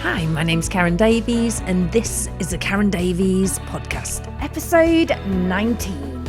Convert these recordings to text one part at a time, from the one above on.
Hi, my name's Karen Davies, and this is the Karen Davies Podcast, episode 19.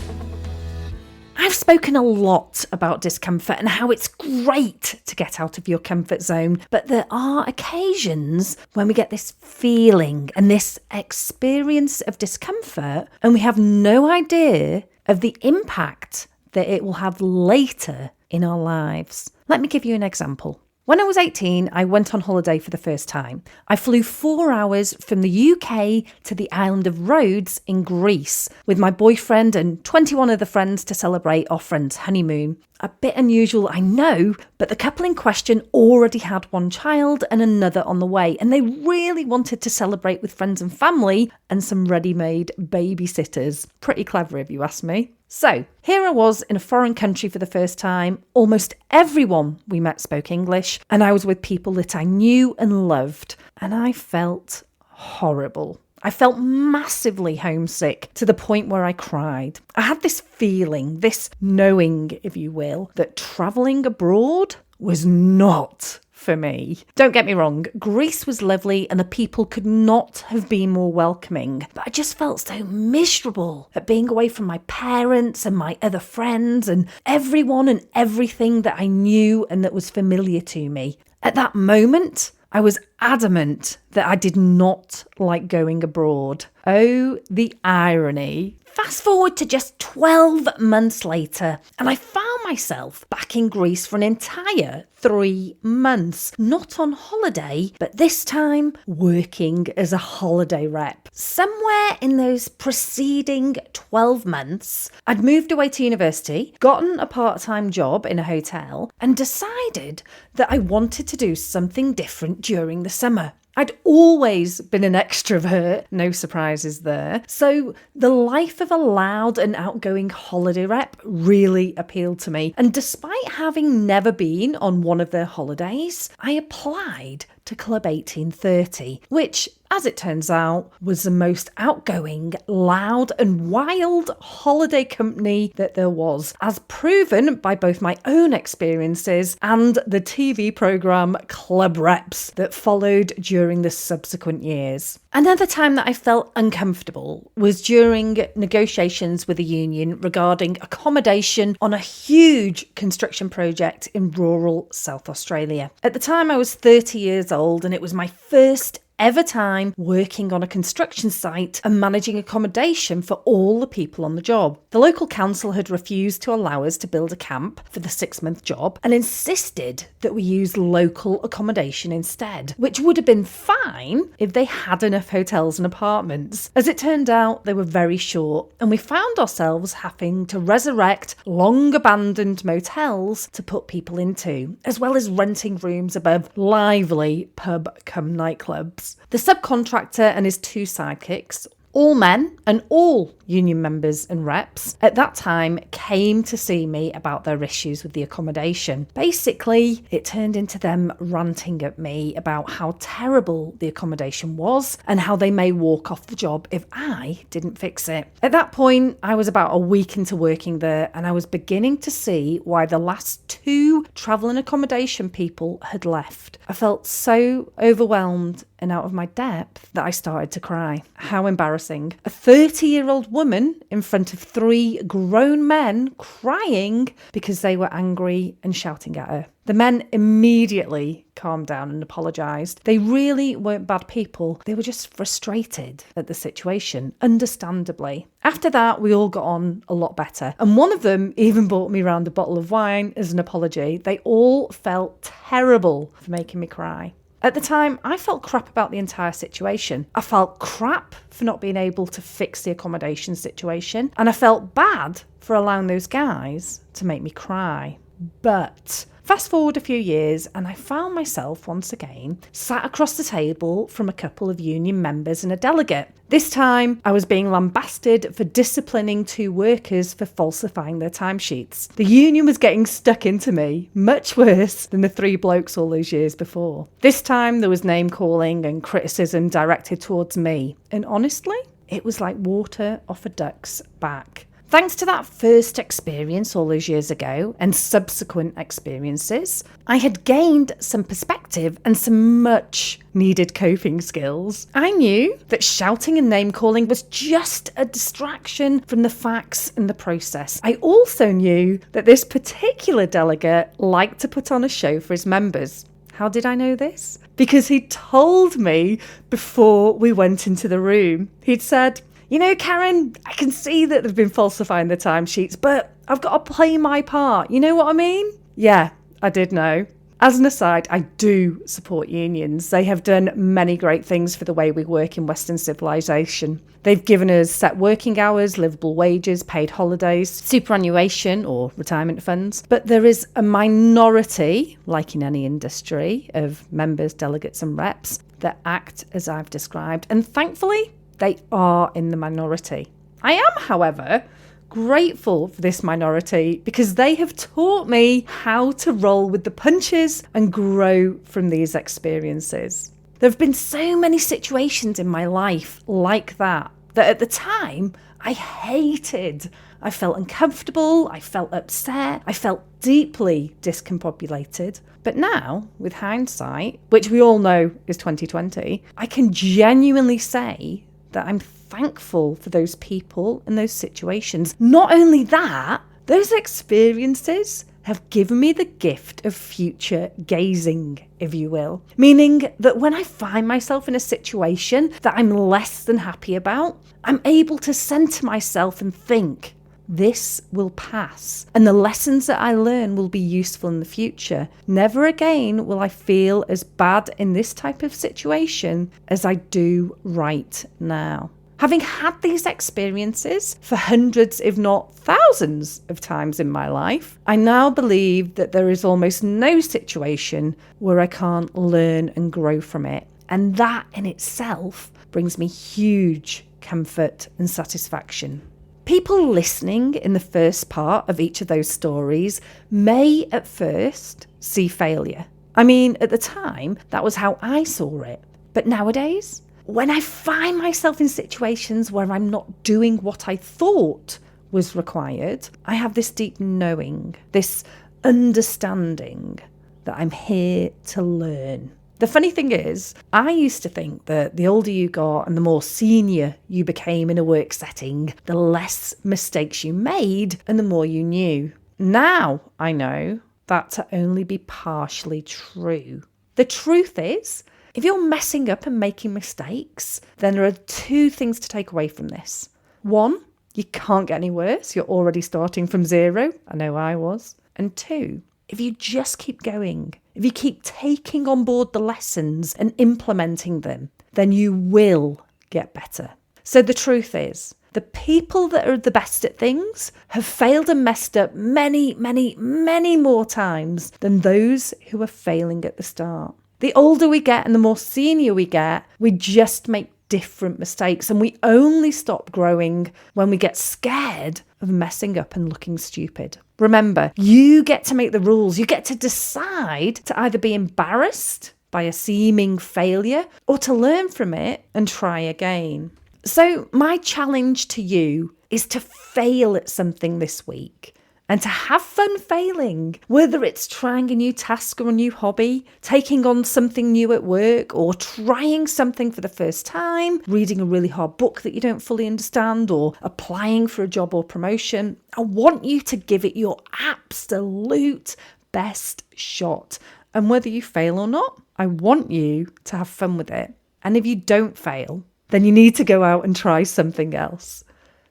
I've spoken a lot about discomfort and how it's great to get out of your comfort zone, but there are occasions when we get this feeling and this experience of discomfort, and we have no idea of the impact that it will have later in our lives. Let me give you an example. When I was 18, I went on holiday for the first time. I flew 4 hours from the UK to the island of Rhodes in Greece with my boyfriend and 21 other friends to celebrate our friend's honeymoon. A bit unusual, I know, but the couple in question already had one child and another on the way, and they really wanted to celebrate with friends and family and some ready-made babysitters. Pretty clever if you ask me. So, here I was in a foreign country for the first time. Almost everyone we met spoke English, and I was with people that I knew and loved, and I felt horrible. I felt massively homesick to the point where I cried. I had this feeling, this knowing, if you will, that travelling abroad was not for me. Don't get me wrong, Greece was lovely and the people could not have been more welcoming, but I just felt so miserable at being away from my parents and my other friends and everyone and everything that I knew and that was familiar to me. At that moment, I was adamant that I did not like going abroad. Oh, the irony. Fast forward to just 12 months later, and I found myself back in Greece for an entire 3 months, not on holiday, but this time working as a holiday rep. Somewhere in those preceding 12 months, I'd moved away to university, gotten a part-time job in a hotel, and decided that I wanted to do something different during the summer. I'd always been an extrovert, no surprises there, so the life of a loud and outgoing holiday rep really appealed to me. And despite having never been on one of their holidays, I applied to Club 1830, which, as it turns out, was the most outgoing, loud and wild holiday company that there was, as proven by both my own experiences and the TV programme Club Reps that followed during the subsequent years. Another time that I felt uncomfortable was during negotiations with the union regarding accommodation on a huge construction project in rural South Australia. At the time, I was 30 years old and it was my first ever time working on a construction site and managing accommodation for all the people on the job. The local council had refused to allow us to build a camp for the 6-month job and insisted that we use local accommodation instead, which would have been fine if they had enough hotels and apartments. As it turned out, they were very short, and we found ourselves having to resurrect long abandoned motels to put people into, as well as renting rooms above lively pub-cum nightclubs. The subcontractor and his 2 sidekicks, all men and all union members and reps, at that time came to see me about their issues with the accommodation. Basically, it turned into them ranting at me about how terrible the accommodation was and how they may walk off the job if I didn't fix it. At that point, I was about a week into working there and I was beginning to see why the last 2 travel and accommodation people had left. I felt so overwhelmed and out of my depth that I started to cry. How embarrassing. A 30-year-old woman in front of 3 grown men crying because they were angry and shouting at her. The men immediately calmed down and apologised. They really weren't bad people. They were just frustrated at the situation, understandably. After that, we all got on a lot better. And one of them even bought me round a bottle of wine as an apology. They all felt terrible for making me cry. At the time, I felt crap about the entire situation. I felt crap for not being able to fix the accommodation situation, and I felt bad for allowing those guys to make me cry. But fast forward a few years and I found myself once again sat across the table from a couple of union members and a delegate. This time I was being lambasted for disciplining 2 workers for falsifying their timesheets. The union was getting stuck into me, much worse than the 3 blokes all those years before. This time there was name calling and criticism directed towards me, and honestly, it was like water off a duck's back. Thanks to that first experience all those years ago and subsequent experiences, I had gained some perspective and some much needed coping skills. I knew that shouting and name calling was just a distraction from the facts and the process. I also knew that this particular delegate liked to put on a show for his members. How did I know this? Because he told me before we went into the room. He'd said, "You know, Karen, I can see that they've been falsifying the timesheets, but I've got to play my part. You know what I mean?" Yeah, I did know. As an aside, I do support unions. They have done many great things for the way we work in Western civilization. They've given us set working hours, livable wages, paid holidays, superannuation or retirement funds. But there is a minority, like in any industry, of members, delegates and reps that act as I've described. And thankfully, they are in the minority. I am, however, grateful for this minority because they have taught me how to roll with the punches and grow from these experiences. There have been so many situations in my life like that at the time I hated. I felt uncomfortable, I felt upset, I felt deeply discombobulated. But now, with hindsight, which we all know is 2020, I can genuinely say that I'm thankful for those people and those situations. Not only that, those experiences have given me the gift of future gazing, if you will. Meaning that when I find myself in a situation that I'm less than happy about, I'm able to centre myself and think, this will pass, and the lessons that I learn will be useful in the future. Never again will I feel as bad in this type of situation as I do right now. Having had these experiences for hundreds, if not thousands of times in my life, I now believe that there is almost no situation where I can't learn and grow from it. And that in itself brings me huge comfort and satisfaction. People listening in the first part of each of those stories may at first see failure. I mean, at the time, that was how I saw it. But nowadays, when I find myself in situations where I'm not doing what I thought was required, I have this deep knowing, this understanding that I'm here to learn. The funny thing is, I used to think that the older you got and the more senior you became in a work setting, the less mistakes you made and the more you knew. Now I know that to only be partially true. The truth is, if you're messing up and making mistakes, then there are two things to take away from this. One, you can't get any worse. You're already starting from zero. I know I was. And two, if you just keep going, if you keep taking on board the lessons and implementing them, then you will get better. So the truth is, the people that are the best at things have failed and messed up many, many, many more times than those who are failing at the start. The older we get and the more senior we get, we just make different mistakes, and we only stop growing when we get scared of messing up and looking stupid. Remember, you get to make the rules. You get to decide to either be embarrassed by a seeming failure or to learn from it and try again. So my challenge to you is to fail at something this week and to have fun failing, whether it's trying a new task or a new hobby, taking on something new at work, or trying something for the first time, reading a really hard book that you don't fully understand, or applying for a job or promotion. I want you to give it your absolute best shot. And whether you fail or not, I want you to have fun with it. And if you don't fail, then you need to go out and try something else.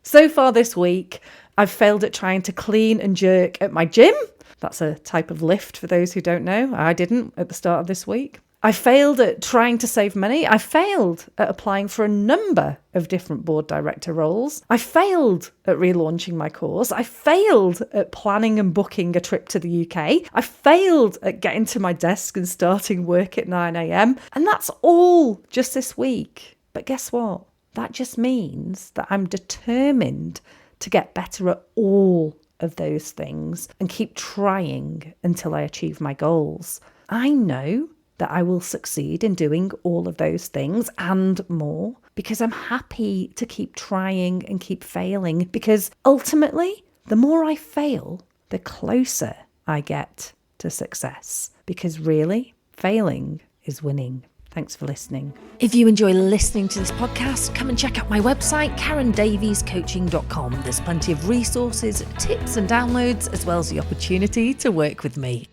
So far this week, I've failed at trying to clean and jerk at my gym. That's a type of lift for those who don't know. I didn't at the start of this week. I failed at trying to save money. I failed at applying for a number of different board director roles. I failed at relaunching my course. I failed at planning and booking a trip to the UK. I failed at getting to my desk and starting work at 9 a.m. And that's all just this week. But guess what? That just means that I'm determined to get better at all of those things and keep trying until I achieve my goals. I know that I will succeed in doing all of those things and more because I'm happy to keep trying and keep failing, because ultimately, the more I fail, the closer I get to success, because really, failing is winning. Thanks for listening. If you enjoy listening to this podcast, come and check out my website, KarenDaviesCoaching.com. There's plenty of resources, tips and downloads, as well as the opportunity to work with me.